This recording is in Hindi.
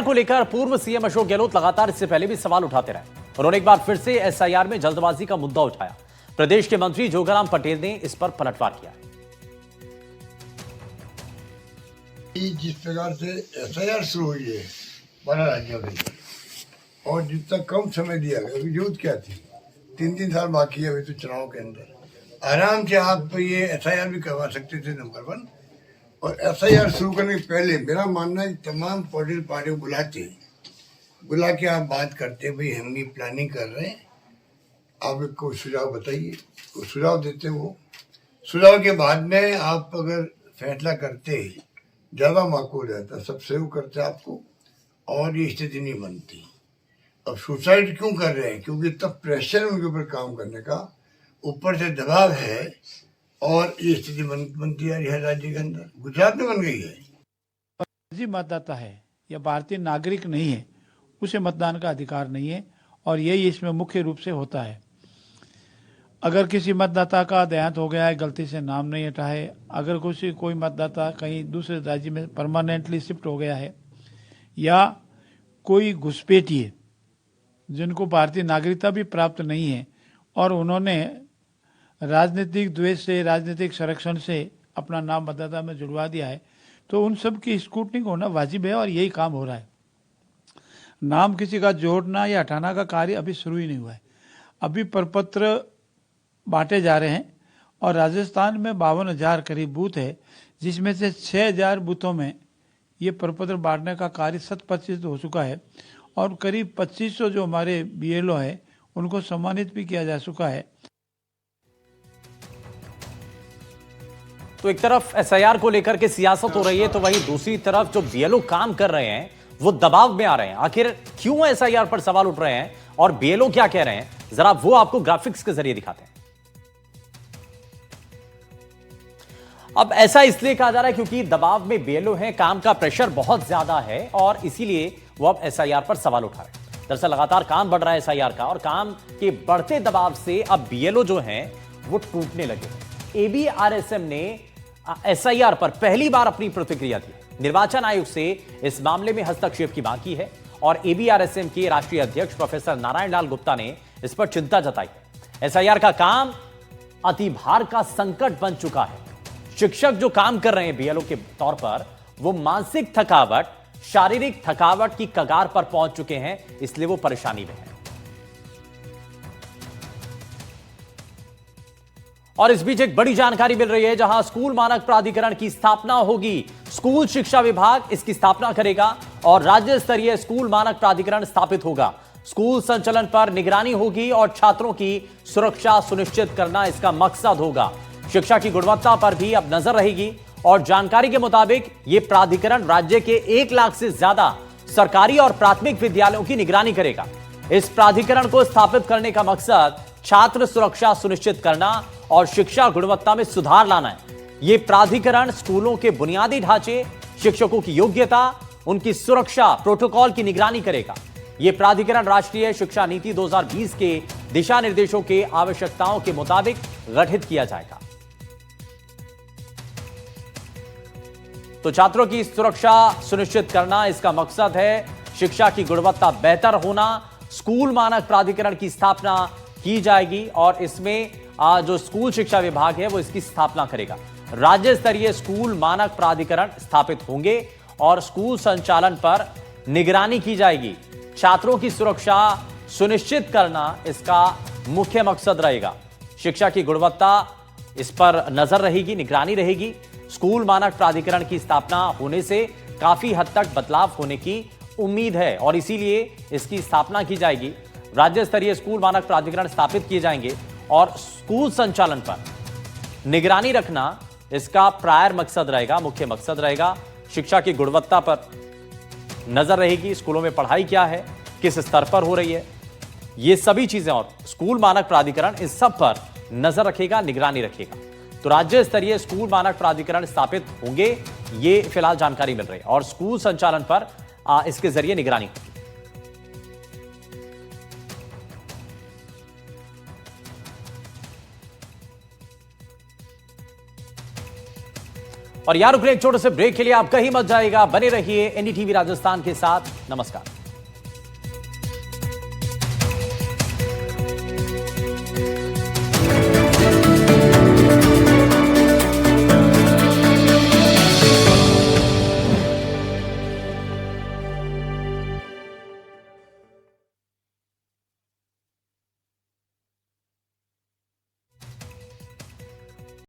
को लेकर पूर्व सीएम अशोक गहलोत लगातार इससे पहले भी सवाल उठाते रहे। उन्होंने एक बार फिर से एसआईआर में जल्दबाजी का मुद्दा उठाया। प्रदेश के मंत्री जोगाराम पटेल ने इस पर पलटवार किया। जिस प्रकार से एसआईआर शुरू हुई है 12 राज्यों में और जितना कम समय दिया गया, अभी जरूरत क्या थी? 3 साल बाकी है अभी तो चुनाव के अंदर। आराम से आप तो ये एसआईआर भी करवा सकते थे, नंबर 1। और एसआईआर शुरू करने के पहले मेरा मानना है तमाम पॉलिटिकल पार्टियों को बुला के आप बात करते, भाई हम ये प्लानिंग कर रहे हैं, आप कोई सुझाव बताइए, कोई सुझाव देते हो। सुझाव के बाद में आप अगर फैसला करते ज़्यादा माकूल रहता, सब सेव करते आपको और ये स्थिति नहीं बनती। अब सुसाइड क्यों कर रहे हैं? क्योंकि तब प्रेशर उनके ऊपर काम करने का, ऊपर से दबाव है और ये स्थिति बनती आ रही है राज्य के अंदर। गुजरात में बन गई है। फर्जी मतदाता है या भारतीय नागरिक नहीं है, उसे मतदान का अधिकार नहीं है और यही इसमें मुख्य रूप से होता है। अगर किसी मतदाता का देहांत हो गया है, गलती से नाम नहीं हटा है, अगर कोई मतदाता कहीं दूसरे राज्य में परमानेंटली शिफ्ट हो गया है, या कोई घुसपैठिए जिनको भारतीय नागरिकता भी प्राप्त नहीं है और उन्होंने राजनीतिक द्वेष से, राजनीतिक संरक्षण से अपना नाम मतदाता में जुड़वा दिया है, तो उन सब की स्क्रूटनिंग होना वाजिब है और यही काम हो रहा है। नाम किसी का जोड़ना या हटाना का कार्य अभी शुरू ही नहीं हुआ है। अभी प्रपत्र बांटे जा रहे हैं और राजस्थान में 52,000 करीब बूथ है, जिसमें से 6,000 बूथों में ये प्रपत्र बांटने का कार्य 100% हो चुका है और करीब 2500 जो हमारे बीएलओ है उनको सम्मानित भी किया जा चुका है। तो एक तरफ एसआईआर को लेकर के सियासत हो रही है, तो वहीं दूसरी तरफ जो बीएलओ काम कर रहे हैं वो दबाव में आ रहे हैं। आखिर क्यों एसआईआर पर सवाल उठ रहे हैं और बीएलओ क्या कह रहे हैं, जरा वो आपको ग्राफिक्स के जरिए दिखाते हैं। अब ऐसा इसलिए कहा जा रहा है क्योंकि दबाव में बीएलओ हैं, काम का प्रेशर बहुत ज्यादा है और इसीलिए वो अब एसआईआर पर सवाल उठा रहे हैं। दरअसल लगातार काम बढ़ रहा है एसआईआर का और काम के बढ़ते दबाव से अब बीएलओ जो हैं वो टूटने लगे। एबीआरएसएम ने एसआईआर पर पहली बार अपनी प्रतिक्रिया दी। निर्वाचन आयोग से इस मामले में हस्तक्षेप की मांग की है और एबीआरएसएम के राष्ट्रीय अध्यक्ष प्रोफेसर नारायण लाल गुप्ता ने इस पर चिंता जताई है। एसआईआर का काम अतिभार का संकट बन चुका है। शिक्षक जो काम कर रहे हैं बीएलओ के तौर पर, वो मानसिक थकावट, शारीरिक थकावट की कगार पर पहुंच चुके हैं, इसलिए वो परेशानी में हैं। और इस बीच एक बड़ी जानकारी मिल रही है, जहां स्कूल मानक प्राधिकरण की स्थापना होगी। स्कूल शिक्षा विभाग इसकी स्थापना करेगा और राज्य स्तरीय स्कूल मानक प्राधिकरण स्थापित होगा। स्कूल संचालन पर निगरानी होगी और छात्रों की सुरक्षा सुनिश्चित करना इसका मकसद होगा। शिक्षा की गुणवत्ता पर भी अब नजर रहेगी और जानकारी के मुताबिक यह प्राधिकरण राज्य के 1 लाख से ज्यादा सरकारी और प्राथमिक विद्यालयों की निगरानी करेगा। इस प्राधिकरण को स्थापित करने का मकसद छात्र सुरक्षा सुनिश्चित करना और शिक्षा गुणवत्ता में सुधार लाना है। यह प्राधिकरण स्कूलों के बुनियादी ढांचे, शिक्षकों की योग्यता, उनकी सुरक्षा, प्रोटोकॉल की निगरानी करेगा। यह प्राधिकरण राष्ट्रीय शिक्षा नीति 2020 के दिशा निर्देशों के आवश्यकताओं के मुताबिक गठित किया जाएगा। तो छात्रों की सुरक्षा सुनिश्चित करना इसका मकसद है। शिक्षा की गुणवत्ता बेहतर होना, स्कूल मानक प्राधिकरण की स्थापना की जाएगी और इसमें जो स्कूल शिक्षा विभाग है वो इसकी स्थापना करेगा। राज्य स्तरीय स्कूल मानक प्राधिकरण स्थापित होंगे और स्कूल संचालन पर निगरानी की जाएगी। छात्रों की सुरक्षा सुनिश्चित करना इसका मुख्य मकसद रहेगा। शिक्षा की गुणवत्ता, इस पर नजर रहेगी, निगरानी रहेगी। स्कूल मानक प्राधिकरण की स्थापना होने से काफी हद तक बदलाव होने की उम्मीद है और इसीलिए इसकी स्थापना की जाएगी। राज्य स्तरीय स्कूल मानक प्राधिकरण स्थापित किए जाएंगे और स्कूल संचालन पर निगरानी रखना इसका प्रायर मकसद रहेगा, मुख्य मकसद रहेगा। शिक्षा की गुणवत्ता पर नजर रहेगी, स्कूलों में पढ़ाई क्या है, किस स्तर पर हो रही है, ये सभी चीजें और स्कूल मानक प्राधिकरण इस सब पर नजर रखेगा, निगरानी रखेगा। तो राज्य स्तरीय स्कूल मानक प्राधिकरण स्थापित होंगे, ये फिलहाल जानकारी मिल रही है और स्कूल संचालन पर इसके जरिए निगरानी होगी। और यार रुक एक छोटे से ब्रेक के लिए आप कहीं मत जाइएगा, बने रहिए एनडीटीवी राजस्थान के साथ। नमस्कार।